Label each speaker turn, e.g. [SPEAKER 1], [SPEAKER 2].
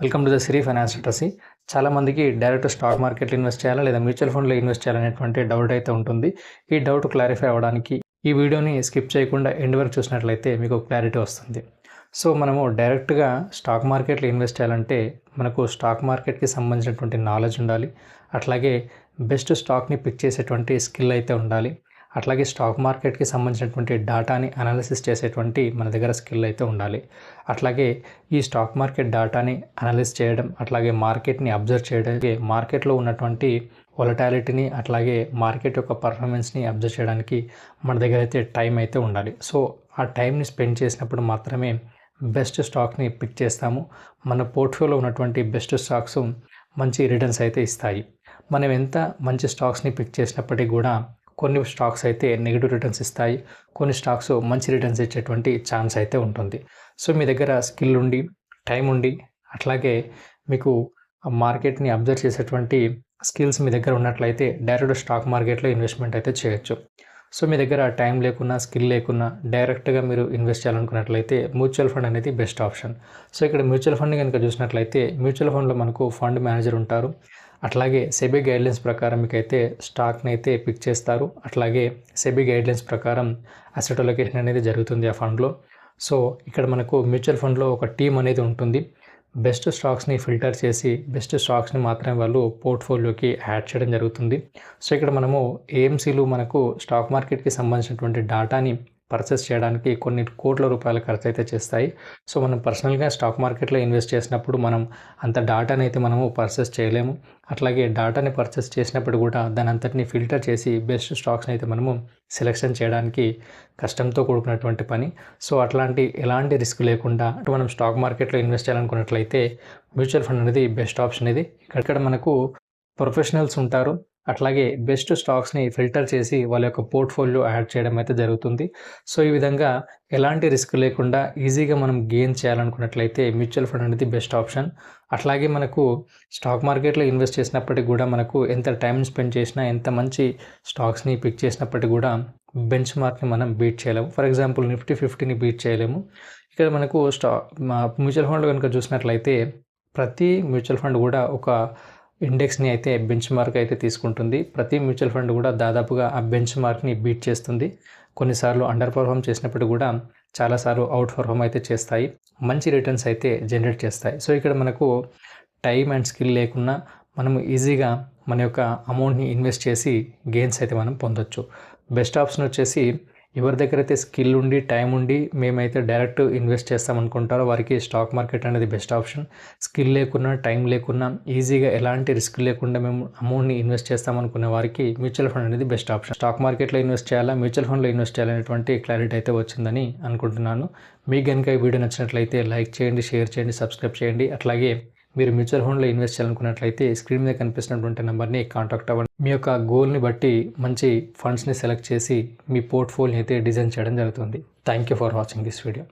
[SPEAKER 1] Welcome to the Siri finance literacy. చాలామందికి direct stock మార్కెట్లో invest చేయాలా లేదా మ్యూచువల్ ఫండ్లో ఇన్వెస్ట్ చేయాలనేటువంటి డౌట్ అయితే ఉంటుంది. ఈ డౌట్ క్లారిఫై అవ్వడానికి ఈ వీడియోని స్కిప్ చేయకుండా ఎండ్ వరకు చూసినట్లయితే మీకు క్లారిటీ వస్తుంది. సో మనము డైరెక్ట్గా స్టాక్ మార్కెట్లో ఇన్వెస్ట్ చేయాలంటే మనకు స్టాక్ మార్కెట్కి సంబంధించినటువంటి నాలెడ్జ్ ఉండాలి. అట్లాగే బెస్ట్ స్టాక్ని పిక్ చేసేటువంటి స్కిల్ అయితే ఉండాలి. అట్లాగే స్టాక్ మార్కెట్కి సంబంధించినటువంటి డాటాని అనాలిసిస్ చేసేటువంటి మన దగ్గర స్కిల్ అయితే ఉండాలి. అట్లాగే ఈ స్టాక్ మార్కెట్ డాటాని అనలైజ్ చేయడం, అట్లాగే మార్కెట్ని అబ్జర్వ్ చేయడం, మార్కెట్లో ఉన్నటువంటి వొలటాలిటీని అట్లాగే మార్కెట్ యొక్క పర్ఫార్మెన్స్ని అబ్జర్వ్ చేయడానికి మన దగ్గర అయితే టైం అయితే ఉండాలి. సో ఆ టైంని స్పెండ్ చేసినప్పుడు మాత్రమే బెస్ట్ స్టాక్ని పిక్ చేస్తాము. మన పోర్ట్ఫోలియోలో ఉన్నటువంటి బెస్ట్ స్టాక్స్ మంచి రిటర్న్స్ అయితే ఇస్తాయి. మనం ఎంత మంచి స్టాక్స్ని పిక్ చేసినప్పటికీ కూడా కొన్ని స్టాక్స్ అయితే నెగిటివ్ రిటర్న్స్ ఇస్తాయి, కొన్ని స్టాక్స్ మంచి రిటర్న్స్ ఇచ్చేటువంటి ఛాన్స్ అయితే ఉంటుంది. సో మీ దగ్గర స్కిల్ ఉండి, టైం ఉండి, అట్లాగే మీకు మార్కెట్ని అబ్జర్వ్ చేసేటువంటి స్కిల్స్ మీ దగ్గర ఉన్నట్లయితే డైరెక్ట్ స్టాక్ మార్కెట్లో ఇన్వెస్ట్మెంట్ అయితే చేయొచ్చు. సో మీ దగ్గర టైం లేకున్నా, స్కిల్ లేకున్నా డైరెక్ట్గా మీరు ఇన్వెస్ట్ చేయాలనుకున్నట్లయితే మ్యూచువల్ ఫండ్ అనేది బెస్ట్ ఆప్షన్. సో ఇక్కడ మ్యూచువల్ ఫండ్ కనుక చూసినట్లయితే మ్యూచువల్ ఫండ్లో మనకు ఫండ్ మేనేజర్ ఉంటారు. అట్లాగే సెబీ గైడ్లైన్స్ ప్రకారం మీకైతే స్టాక్ని అయితే పిక్ చేస్తారు. అట్లాగే సెబీ గైడ్లైన్స్ ప్రకారం అసెట్ అలొకేషన్ అనేది జరుగుతుంది ఆ ఫండ్లో. సో ఇక్కడ మనకు మ్యూచువల్ ఫండ్లో ఒక టీం అనేది ఉంటుంది. బెస్ట్ స్టాక్స్ని ఫిల్టర్ చేసి బెస్ట్ స్టాక్స్ని మాత్రమే వాళ్ళు పోర్ట్ఫోలియోకి యాడ్ చేయడం జరుగుతుంది. సో ఇక్కడ మనము ఏఎంసీలు మనకు స్టాక్ మార్కెట్కి సంబంధించినటువంటి డాటాని పర్చేస్ చేయడానికి కొన్ని కోట్ల రూపాయల ఖర్చు అయితే చేస్తాయి. సో మనం పర్సనల్గా స్టాక్ మార్కెట్లో ఇన్వెస్ట్ చేసినప్పుడు మనం అంత డాటాని అయితే మనము పర్చేస్ చేయలేము. అట్లాగే డాటాని పర్చేస్ చేసినప్పుడు కూడా దాని అంతటిని ఫిల్టర్ చేసి బెస్ట్ స్టాక్స్ని అయితే మనము సెలెక్షన్ చేయడానికి కష్టంతో కూడుకున్నటువంటి పని. సో ఎలాంటి రిస్క్ లేకుండా మనం స్టాక్ మార్కెట్లో ఇన్వెస్ట్ చేయాలనుకున్నట్లయితే మ్యూచువల్ ఫండ్ అనేది బెస్ట్ ఆప్షన్ ఇది. ఇక్కడ మనకు ప్రొఫెషనల్స్ ఉంటారు. అట్లాగే బెస్ట్ స్టాక్స్ని ఫిల్టర్ చేసి వాళ్ళ యొక్క పోర్ట్ఫోలియో యాడ్ చేయడం అయితే జరుగుతుంది. సో ఈ విధంగా ఎలాంటి రిస్క్ లేకుండా ఈజీగా మనం గెయిన్ చేయాలనుకున్నట్లయితే మ్యూచువల్ ఫండ్ అనేది బెస్ట్ ఆప్షన్. అట్లాగే మనకు స్టాక్ మార్కెట్లో ఇన్వెస్ట్ చేసినప్పటికీ కూడా మనకు ఎంత టైం స్పెండ్ చేసినా, ఎంత మంచి స్టాక్స్ని పిక్ చేసినప్పటికీ కూడా బెంచ్ మార్క్ని మనం బీట్ చేయలేము. ఫర్ ఎగ్జాంపుల్ నిఫ్టీ 50ని బీట్ చేయలేము. ఇక్కడ మనకు మ్యూచువల్ ఫండ్లో కనుక చూసినట్లయితే ప్రతి మ్యూచువల్ ఫండ్ కూడా ఒక ఇండెక్స్ని అయితే బెంచ్ మార్క్ అయితే తీసుకుంటుంది. ప్రతి మ్యూచువల్ ఫండ్ కూడా దాదాపుగా ఆ బెంచ్ మార్క్ని బీట్ చేస్తుంది. కొన్నిసార్లు అండర్ పర్ఫామ్ చేసినప్పుడు కూడా చాలాసార్లు అవుట్ పర్ఫామ్ అయితే చేస్తాయి, మంచి రిటర్న్స్ అయితే జనరేట్ చేస్తాయి. సో ఇక్కడ మనకు టైం అండ్ స్కిల్ లేకున్నా మనము ఈజీగా మన యొక్క అమౌంట్ని ఇన్వెస్ట్ చేసి గెయిన్స్ అయితే మనం పొందొచ్చు. బెస్ట్ ఆప్షన్ వచ్చేసి ఎవరి దగ్గర అయితే స్కిల్ ఉండి, టైం ఉండి మేమైతే డైరెక్ట్ ఇన్వెస్ట్ చేస్తామనుకుంటారో వారికి స్టాక్ మార్కెట్ అనేది బెస్ట్ ఆప్షన్. స్కిల్ లేకున్నా, టైం లేకున్నా ఈజీగా ఎలాంటి రిస్క్ లేకుండా మేము అమౌంట్ని ఇన్వెస్ట్ చేస్తామనుకునే వారికి మ్యూచువల్ ఫండ్ అనేది బెస్ట్ ఆప్షన్. స్టాక్ మార్కెట్లో ఇన్వెస్ట్ చేయాలా, మ్యూచువల్ ఫండ్లో ఇన్వెస్ట్ చేయాలనేటువంటి క్లారిటీ అయితే వచ్చిందని అనుకుంటున్నాను. మీకు కనుక ఈ వీడియో నచ్చినట్లయితే లైక్ చేయండి, షేర్ చేయండి, సబ్స్క్రైబ్ చేయండి. అట్లాగే మీరు మ్యూచువల్ ఫండ్లో ఇన్వెస్ట్ చేయాలనుకున్నట్లయితే స్క్రీన్ మీద కనిపిస్తున్నటువంటి నెంబర్ని కాంటాక్ట్ అవ్వండి. మీ యొక్క గోల్ని బట్టి మంచి ఫండ్స్ని సెలెక్ట్ చేసి మీ పోర్ట్ఫోలియోని అయితే డిజైన్ చేయడం జరుగుతుంది. Thank you for watching this video.